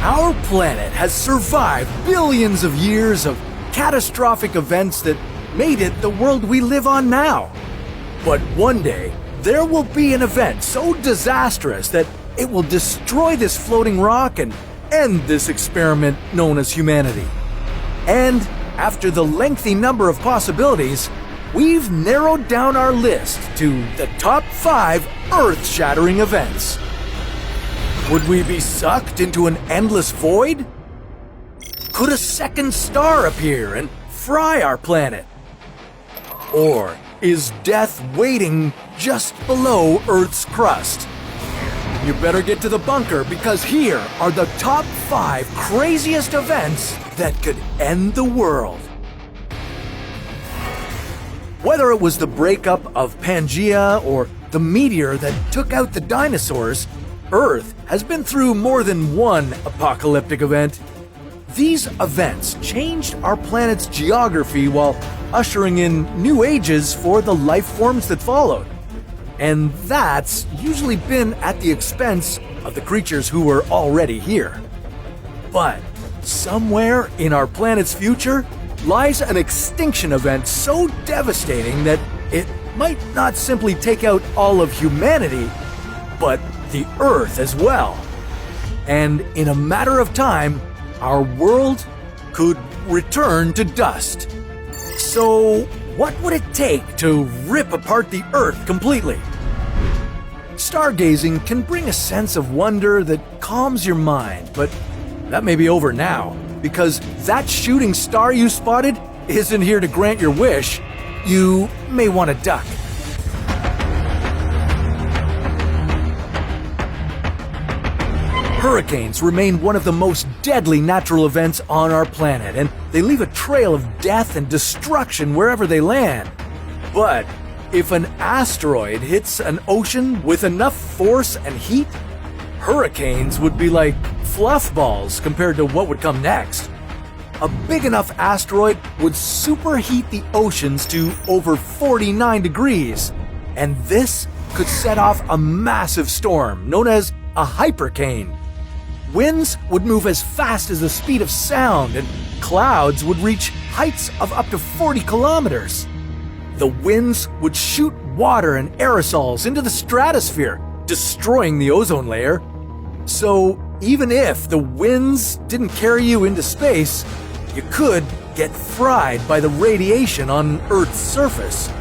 Our planet has survived billions of years of catastrophic events that made it the world we live on now. But one day, there will be an event so disastrous that it will destroy this floating rock and end this experiment known as humanity. And after the lengthy number of possibilities, we've narrowed down our list to the top 5 earth-shattering events. Would we be sucked into an endless void? Could a second star appear and fry our planet? Or is death waiting just below Earth's crust? You better get to the bunker because here are the top 5 craziest events that could end the world. Whether it was the breakup of Pangea or the meteor that took out the dinosaurs, Earth has been through more than one apocalyptic event. These events changed our planet's geography while ushering in new ages for the life forms that followed. And that's usually been at the expense of the creatures who were already here. But somewhere in our planet's future lies an extinction event so devastating that it might not simply take out all of humanity, but the Earth as well. And in a matter of time, our world could return to dust. So, what would it take to rip apart the Earth completely? Stargazing can bring a sense of wonder that calms your mind, but that may be over now, because that shooting star you spotted isn't here to grant your wish. You may want to duck. Hurricanes remain one of the most deadly natural events on our planet, and they leave a trail of death and destruction wherever they land. But if an asteroid hits an ocean with enough force and heat, hurricanes would be like fluff balls compared to what would come next. A big enough asteroid would superheat the oceans to over 49 degrees, and this could set off a massive storm known as a hypercane. Winds would move as fast as the speed of sound, and clouds would reach heights of up to 40 kilometers. The winds would shoot water and aerosols into the stratosphere, destroying the ozone layer. So even if the winds didn't carry you into space, you could get fried by the radiation on Earth's surface.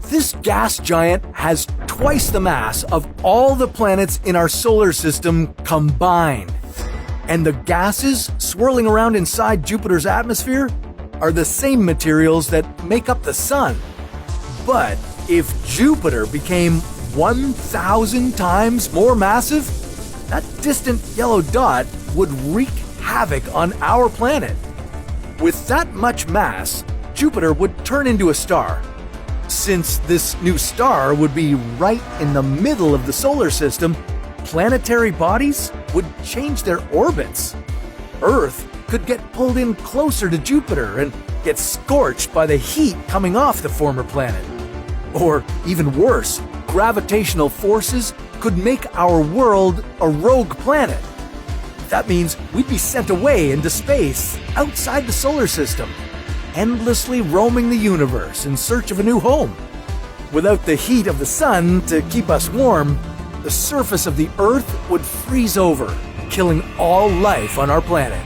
This gas giant has twice the mass of all the planets in our solar system combined. And the gases swirling around inside Jupiter's atmosphere are the same materials that make up the Sun. But if Jupiter became 1,000 times more massive, that distant yellow dot would wreak havoc on our planet. With that much mass, Jupiter would turn into a star. Since this new star would be right in the middle of the solar system, planetary bodies would change their orbits. Earth could get pulled in closer to Jupiter and get scorched by the heat coming off the former planet. Or even worse, gravitational forces could make our world a rogue planet. That means we'd be sent away into space outside the solar system, endlessly roaming the universe in search of a new home. Without the heat of the sun to keep us warm, the surface of the Earth would freeze over, killing all life on our planet.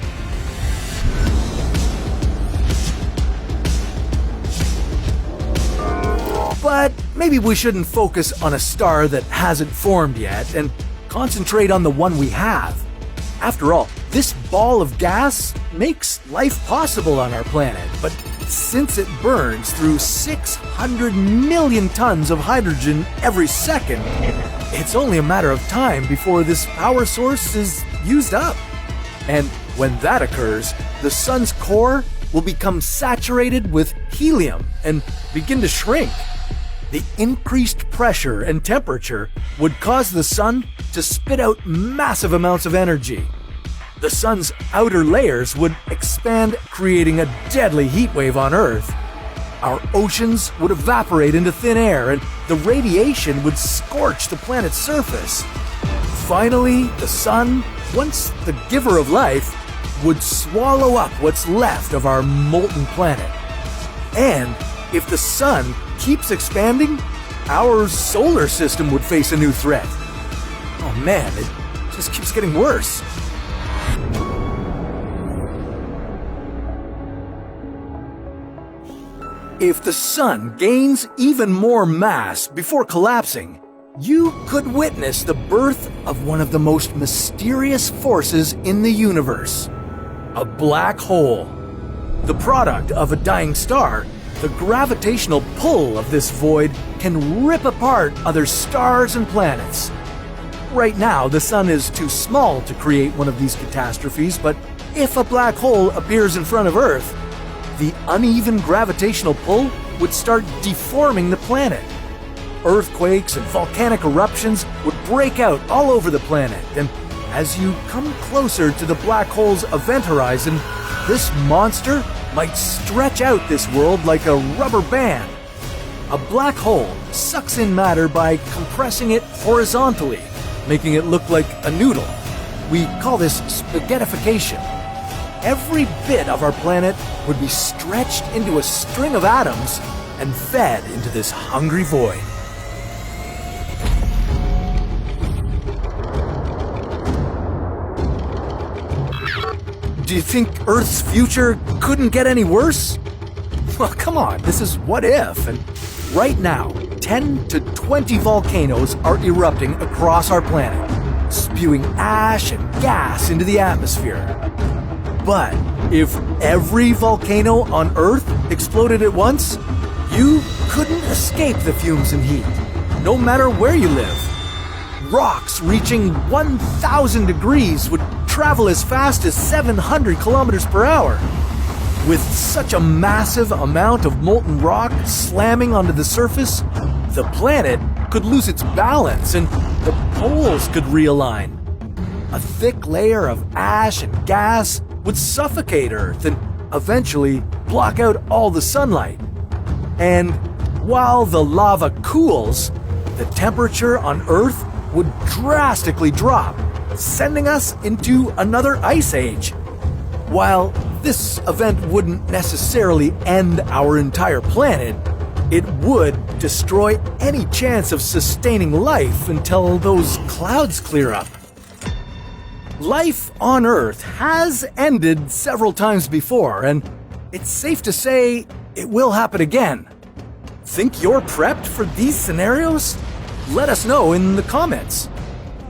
But maybe we shouldn't focus on a star that hasn't formed yet and concentrate on the one we have. After all, this ball of gas makes life possible on our planet, but since it burns through 600 million tons of hydrogen every second, it's only a matter of time before this power source is used up. And when that occurs, the sun's core will become saturated with helium and begin to shrink. The increased pressure and temperature would cause the sun to spit out massive amounts of energy. The sun's outer layers would expand, creating a deadly heat wave on Earth. our oceans would evaporate into thin air and the radiation would scorch the planet's surface. Finally, the sun, once the giver of life, would swallow up what's left of our molten planet. And if the sun keeps expanding, our solar system would face a new threat. Oh man, it just keeps getting worse. If the sun gains even more mass before collapsing, you could witness the birth of one of the most mysterious forces in the universe: a black hole. The product of a dying star, the gravitational pull of this void can rip apart other stars and planets. Right now, the sun is too small to create one of these catastrophes, but if a black hole appears in front of Earth, the uneven gravitational pull would start deforming the planet. Earthquakes and volcanic eruptions would break out all over the planet, and as you come closer to the black hole's event horizon, this monster might stretch out this world like a rubber band. A black hole sucks in matter by compressing it horizontally, making it look like a noodle. We call this spaghettification. Every bit of our planet would be stretched into a string of atoms and fed into this hungry void. Do you think Earth's future couldn't get any worse? Well, come on, this is What If, and right now, 10 to 20 volcanoes are erupting across our planet, spewing ash and gas into the atmosphere. But if every volcano on Earth exploded at once, you couldn't escape the fumes and heat, no matter where you live. Rocks reaching 1,000 degrees would travel as fast as 700 kilometers per hour. With such a massive amount of molten rock slamming onto the surface, the planet could lose its balance and the poles could realign. A thick layer of ash and gas would suffocate Earth and eventually block out all the sunlight. And while the lava cools, the temperature on Earth would drastically drop, sending us into another ice age. While this event wouldn't necessarily end our entire planet, it would destroy any chance of sustaining life until those clouds clear up. Life on Earth has ended several times before, and it's safe to say it will happen again. Think you're prepped for these scenarios? Let us know in the comments.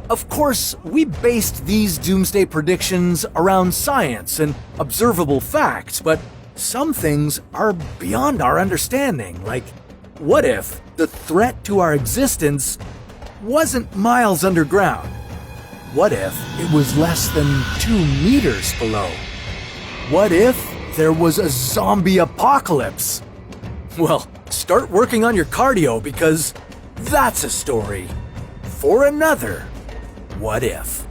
Of course, we based these doomsday predictions around science and observable facts, but some things are beyond our understanding, like what if the threat to our existence wasn't miles underground? What if it was less than 2 meters below? What if there was a zombie apocalypse? Well, start working on your cardio because that's a story for another What If.